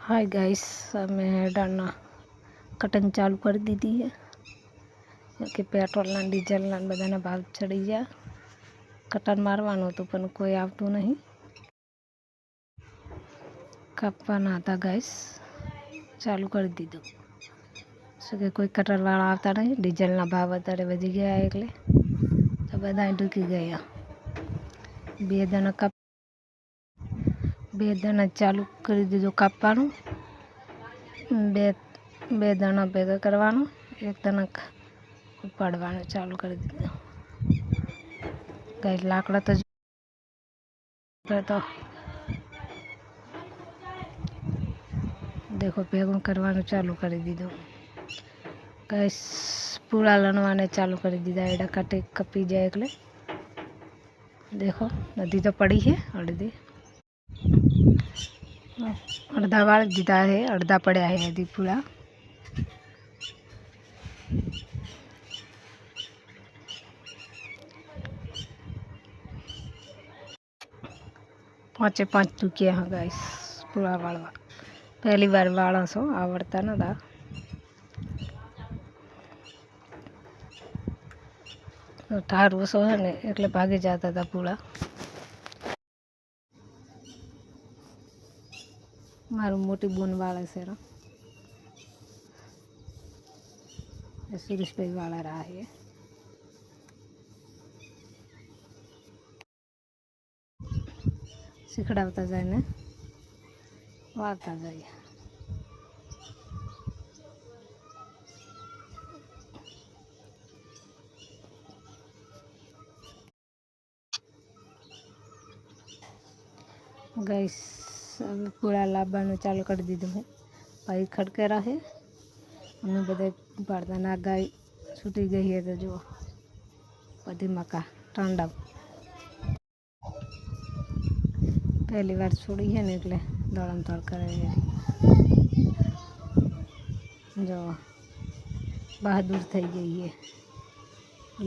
Hi guys, मैं डालना cutting चालू कर दी थी है क्योंकि पेट्रोल ना डीजल ना बधाना भाव चढ़ी गया। कटर मारवानो तो पण कोई आवतुं नहीं, कापवाना था गाइस, चालू कर दीधुं। सके कोई कटर वाला आवता नहीं। डीजल ना भाव अत्यारे वधी गया એટલે तो बधाय ढूकी गया। બે દાણા ચાલુ કરી દીધું કાપવાનું। બે દાણા ભેગા કરવાનું, એક દાણા ઉપાડવાનું ચાલુ કરી દીધું। ગાઈસ લાકડા તો देखो भेगुं करवानुं चालू कर दीधुं। गाइस पूरा लणवाने चालू कर दीधा। एडा काटे कपी जाए એટલે देखो नदी तो पड़ी है। अर्धा वाल दीधा है, अर्धा पड़ा है यदि पूरा। पांचे 5 टूकिया हाँ गाइस पूरा वालवा। पहली बार वाला सो आवड़ता ना था। ठार सो है ने એટલે भागी जाता था पूरा। मारू मोटी बून वाला से सुरेश भाई वाला रहा है। सिखड़ावता जाए ने वारता जाए। गाइस पूरा लाभવાનું ચાલુ કરી દીધું है। भाई खड़के रहे અને બધે પાડતા ગાય છૂટી ગઈ है तो જો બધી મકા ટાંડા पहली बार छोड़ी है ने એટલે દોડમ દોડ કરે जो बहादुर થઈ ગઈ है।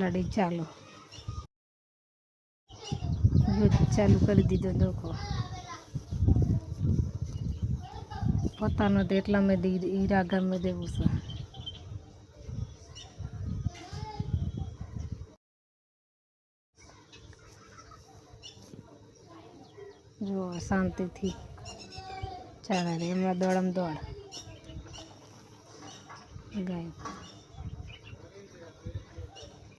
लड़ी चालू चालू कर दीधो। देखो પોતાનો તો એટલા મેં હીરા ગમે દેવું છે। જો શાંતિથી ચાલે રે, એમના દોડમ દોડ ગાય।